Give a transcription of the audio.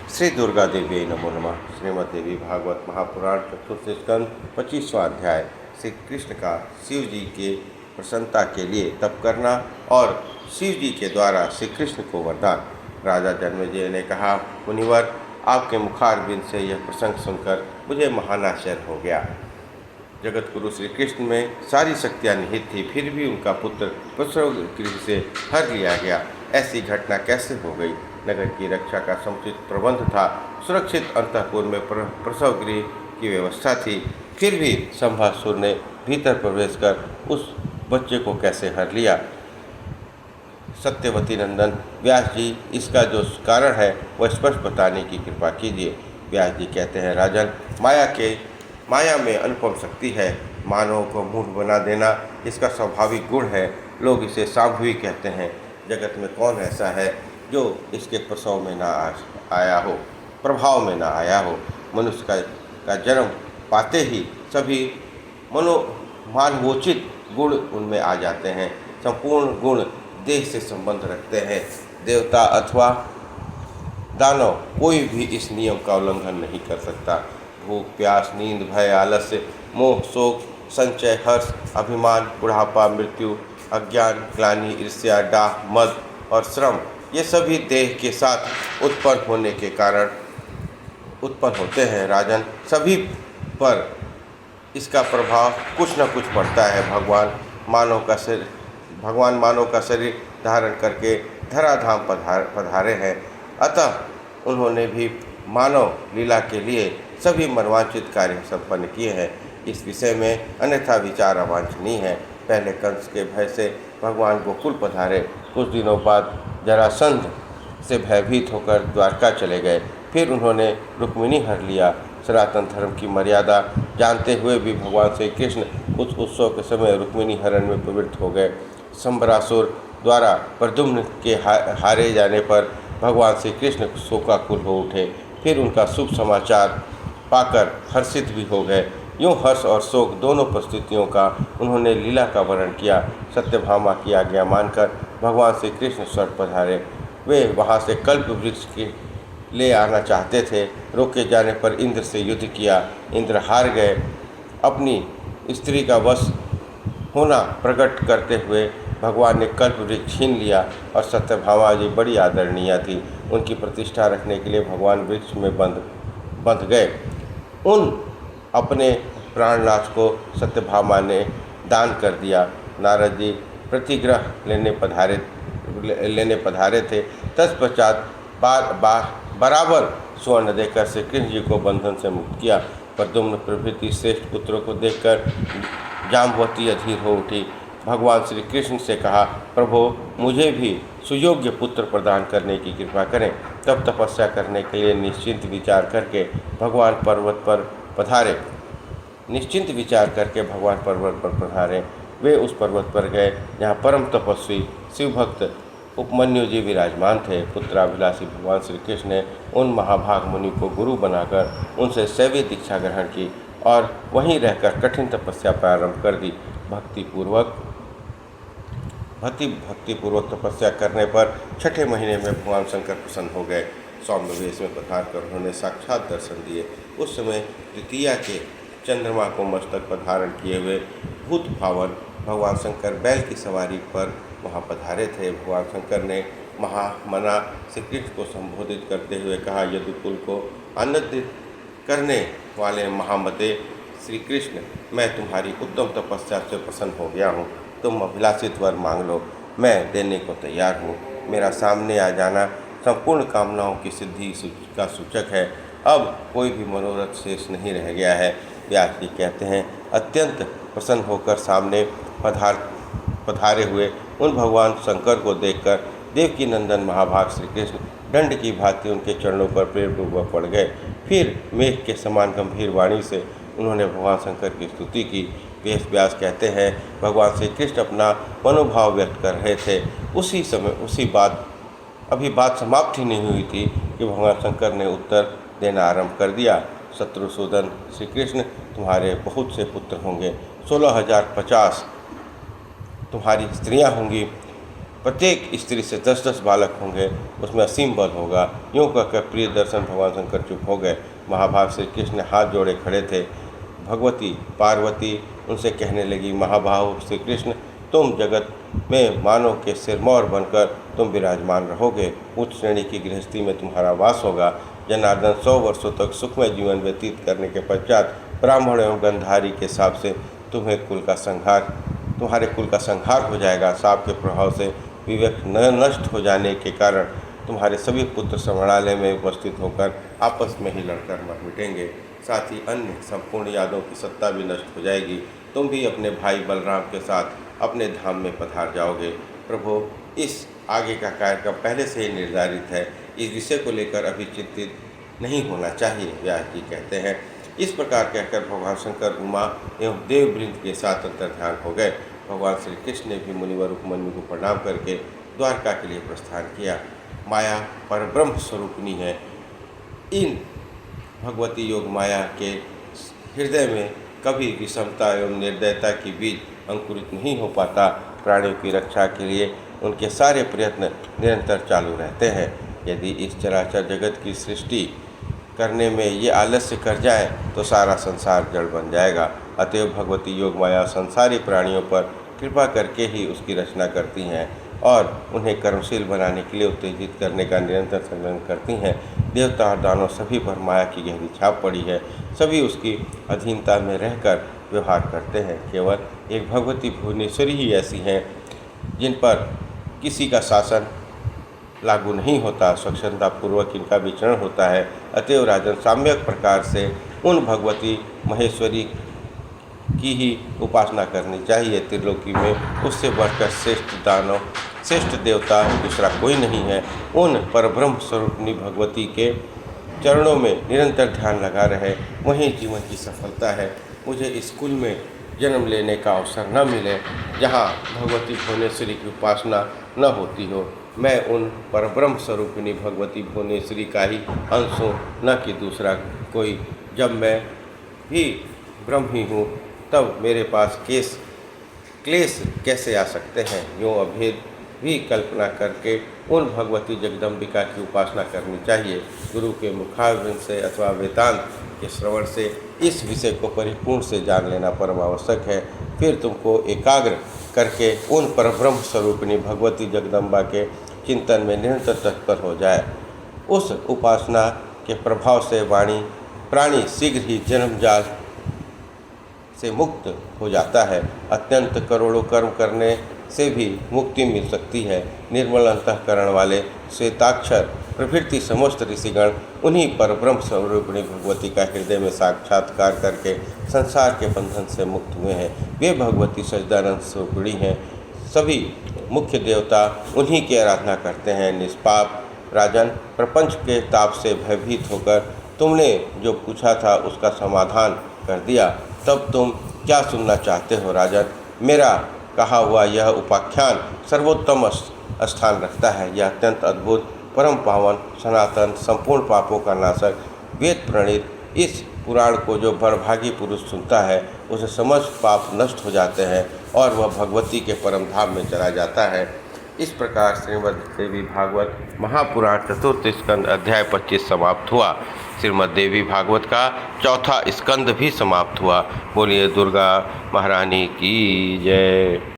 श्री दुर्गा देवी नमो नमः। श्रीमद् देवी भागवत महापुराण चतुर्थ स्कंद 25वां अध्याय। श्री कृष्ण का शिव जी के प्रसन्नता के लिए तप करना और शिव जी के द्वारा श्री कृष्ण को वरदान। राजा जन्मेजय ने कहा, मुनिवर, आपके मुखारबिंद से यह प्रसंग सुनकर मुझे महान आश्चर्य हो गया। जगत गुरु श्री कृष्ण में सारी शक्तियाँ निहित थी, फिर भी उनका पुत्र प्रसव गृह से हर लिया गया। ऐसी घटना कैसे हो गई? नगर की रक्षा का समुचित प्रबंध था, सुरक्षित अंतःपुर में प्रसव गृह की व्यवस्था थी, फिर भी संभासुर ने भीतर प्रवेश कर उस बच्चे को कैसे हर लिया? सत्यवती नंदन व्यास जी, इसका जो कारण है वह स्पष्ट बताने की कृपा कीजिए। व्यास जी कहते हैं, राजन, माया में अनुपम शक्ति है। मानव को मूढ़ बना देना इसका स्वाभाविक गुण है। लोग इसे सांभवी कहते हैं। जगत में कौन ऐसा है जो इसके प्रभाव में ना आया हो। मनुष्य का जन्म पाते ही सभी मानवोचित गुण उनमें आ जाते हैं। संपूर्ण गुण देह से संबंध रखते हैं। देवता अथवा दानव कोई भी इस नियम का उल्लंघन नहीं कर सकता। भूख, प्यास, नींद, भय, आलस्य, मोह, शोक, संचय, हर्ष, अभिमान, बुढ़ापा, मृत्यु, अज्ञान, ग्लानि, ईर्ष्या, डाह, मद और श्रम, ये सभी देह के साथ उत्पन्न होने के कारण उत्पन्न होते हैं। राजन, सभी पर इसका प्रभाव कुछ न कुछ पड़ता है। भगवान मानव का शरीर धारण करके धराधाम पधारे हैं, अतः उन्होंने भी मानव लीला के लिए सभी मनवांचित कार्य संपन्न किए हैं। इस विषय में अन्यथा विचार अवांछनीय है। पहले कंस के भय से भगवान गोकुल पधारे, कुछ दिनों बाद जरासंध से भयभीत होकर द्वारका चले गए, फिर उन्होंने रुक्मिणी हर लिया। सनातन धर्म की मर्यादा जानते हुए भी भगवान श्री कृष्ण उस उत्सव के समय रुक्मिणी हरण में प्रवृत्त हो गए। शंबरासुर द्वारा प्रद्युम्न के हारे जाने पर भगवान श्री कृष्ण शोकाकुल हो उठे, फिर उनका शुभ समाचार पाकर हर्षित भी हो गए। यूँ हर्ष और शोक दोनों परिस्थितियों का उन्होंने लीला का वर्णन किया। सत्यभामा की आज्ञा मानकर भगवान श्री कृष्ण स्वर्ग पधारे। वे वहाँ से कल्प वृक्ष के ले आना चाहते थे। रोके जाने पर इंद्र से युद्ध किया। इंद्र हार गए। अपनी स्त्री का वश होना प्रकट करते हुए भगवान ने कल्प वृक्ष छीन लिया और सत्यभामा जी बड़ी आदरणीय थी। उनकी प्रतिष्ठा रखने के लिए भगवान वृक्ष में बंध गए। उन अपने प्राणनाथ को सत्यभामा ने दान कर दिया। नारद जी प्रतिग्रह लेने पधारे थे। तत्पश्चात बराबर स्वर्ण देकर श्री कृष्ण जी को बंधन से मुक्त किया। प्रद्युम्न प्रभृति श्रेष्ठ पुत्रों को देखकर जाम्बवती अधीर हो उठी। भगवान श्री कृष्ण से कहा, प्रभु, मुझे भी सुयोग्य पुत्र प्रदान करने की कृपा करें। तब तपस्या करने के लिए निश्चिंत विचार करके भगवान पर्वत पर पधारे। वे उस पर्वत पर गए जहाँ परम तपस्वी शिवभक्त उपमन्यु जी विराजमान थे। पुत्राभिलाषी भगवान श्री कृष्ण ने उन महाभाग मुनि को गुरु बनाकर उनसे शैवी दीक्षा ग्रहण की और वहीं रहकर कठिन तपस्या प्रारंभ कर दी। भक्तिपूर्वक तपस्या करने पर छठे महीने में भगवान शंकर प्रसन्न हो गए। सौम्य वेश में पधार कर उन्होंने साक्षात दर्शन दिए। उस समय द्वितीया के चंद्रमा को मस्तक पर धारण किए हुए भूत भावन भगवान शंकर बैल की सवारी पर वहाँ पधारे थे। भगवान शंकर ने महामना श्री कृष्ण को संबोधित करते हुए कहा, यदुकुल को आनंदित करने वाले महामते श्री कृष्ण, मैं तुम्हारी उत्तम तपस्या से प्रसन्न हो गया हूँ। तुम अभिलाषित वर मांग लो, मैं देने को तैयार हूँ। मेरा सामने आ जाना संपूर्ण कामनाओं की सिद्धि का सूचक है। अब कोई भी मनोरथ शेष नहीं रह गया है। व्यास जी कहते हैं, अत्यंत प्रसन्न होकर सामने पधारे हुए उन भगवान शंकर को देखकर देवकी नंदन महाभाग श्री कृष्ण दंड की भांति उनके चरणों पर प्रेमपूर्वक पड़ गए। फिर मेघ के समान गंभीर वाणी से उन्होंने भगवान शंकर की स्तुति की। व्यास कहते हैं, भगवान श्री कृष्ण अपना मनोभाव व्यक्त कर रहे थे। अभी बात समाप्त ही नहीं हुई थी कि भगवान शंकर ने उत्तर देना आरंभ कर दिया। शत्रुसूदन, श्री कृष्ण, तुम्हारे बहुत से पुत्र होंगे, 16,050 तुम्हारी स्त्रियां होंगी, प्रत्येक स्त्री से 10-10 बालक होंगे, उसमें असीम बल होगा। यूँ कहकर प्रिय दर्शन भगवान शंकर चुप हो गए। महाभाग श्री कृष्ण हाथ जोड़े खड़े थे। भगवती पार्वती उनसे कहने लगी, महाबाहु श्री कृष्ण, तुम जगत में मानव के सिरमौर बनकर तुम विराजमान रहोगे। उच्च श्रेणी की गृहस्थी में तुम्हारा वास होगा। जनार्दन 100 वर्षों तक सुखमय जीवन व्यतीत करने के पश्चात ब्राह्मण एवं गंधारी के हिसाब से तुम्हारे कुल का संहार हो जाएगा। साप के प्रभाव से विवेक नष्ट हो जाने के कारण तुम्हारे सभी पुत्र समणालय में उपस्थित होकर आपस में ही लड़कर मर मिटेंगे। साथ ही अन्य संपूर्ण यादों की सत्ता भी नष्ट हो जाएगी। तुम भी अपने भाई बलराम के साथ अपने धाम में पधार जाओगे। प्रभु, इस आगे का कार्यक्रम पहले से ही निर्धारित है, इस विषय को लेकर अभी चिंतित नहीं होना चाहिए, व्यास जी कहते हैं। इस प्रकार कहकर भगवान शंकर उमा एवं देववृंद के साथ अंतर्ध्यान हो गए। भगवान श्री कृष्ण ने भी मुनिवर उपमन्यु को प्रणाम करके द्वारका के लिए प्रस्थान किया। माया परब्रह्म स्वरूपिणी है। इन भगवती योग माया के हृदय में कभी विषमता एवं निर्दयता की बीज अंकुरित नहीं हो पाता। प्राणियों की रक्षा के लिए उनके सारे प्रयत्न निरंतर चालू रहते हैं। यदि इस चराचर जगत की सृष्टि करने में ये आलस्य कर जाए तो सारा संसार जड़ बन जाएगा। अतएव भगवती योग माया संसारी प्राणियों पर कृपा करके ही उसकी रचना करती हैं और उन्हें कर्मशील बनाने के लिए उत्तेजित करने का निरंतर संग्रह करती हैं। देवता और दानव सभी पर माया की गहरी छाप पड़ी है। सभी उसकी अधीनता में रहकर व्यवहार करते हैं। केवल एक भगवती भुवनेश्वरी ही ऐसी हैं जिन पर किसी का शासन लागू नहीं होता, स्वच्छंदता पूर्वक इनका विचरण होता है। अतएव राजन, साम्यक प्रकार से उन भगवती महेश्वरी की ही उपासना करनी चाहिए। त्रिलोकी में उससे बढ़कर श्रेष्ठ देवता दूसरा कोई नहीं है। उन परब्रह्म स्वरूपिणी भगवती के चरणों में निरंतर ध्यान लगा रहे, वहीं जीवन की सफलता है। मुझे इस कुल में जन्म लेने का अवसर न मिले जहाँ भगवती भुवनेश्वरी की उपासना न होती हो। मैं उन परब्रह्म स्वरूपिणी भगवती भुवनेश्वरी का ही अंश हूँ, न कि दूसरा कोई। जब मैं भी ब्रह्म ही हूँ तब मेरे पास क्लेश कैसे आ सकते हैं। यूँ अभेद भी कल्पना करके उन भगवती जगदम्बिका की उपासना करनी चाहिए। गुरु के मुखारविंद से अथवा वेदांत के श्रवण से इस विषय को परिपूर्ण से जान लेना परम आवश्यक है। फिर तुमको एकाग्र करके उन परब्रह्म स्वरूपिणी भगवती जगदम्बा के चिंतन में निरंतर तत्पर हो जाए। उस उपासना के प्रभाव से प्राणी शीघ्र ही जन्म जाल से मुक्त हो जाता है। अत्यंत करोड़ों कर्म करने से भी मुक्ति मिल सकती है। निर्मल अंतःकरण वाले श्वेताक्षर प्रभृति समस्त ऋषिगण उन्हीं परब्रह्म स्वरूपिणी भगवती का हृदय में साक्षात्कार करके संसार के बंधन से मुक्त हुए हैं। वे भगवती सच्चिदानंद स्वरूपिणी हैं। सभी मुख्य देवता उन्हीं की आराधना करते हैं। निष्पाप राजन, प्रपंच के ताप से भयभीत होकर तुमने जो पूछा था उसका समाधान कर दिया। तब तुम क्या सुनना चाहते हो राजन? मेरा कहा हुआ यह उपाख्यान सर्वोत्तम स्थान रखता है। यह अत्यंत अद्भुत, परम पावन, सनातन, संपूर्ण पापों का नाशक, वेद प्रणीत इस पुराण को जो बड़भागी पुरुष सुनता है उसे समस्त पाप नष्ट हो जाते हैं और वह भगवती के परम धाम में चला जाता है। इस प्रकार श्रीमद् देवी भागवत महापुराण चतुर्थ स्कंद अध्याय 25 समाप्त हुआ। श्रीमद् देवी भागवत का चौथा स्कंद भी समाप्त हुआ। बोलिए दुर्गा महारानी की जय।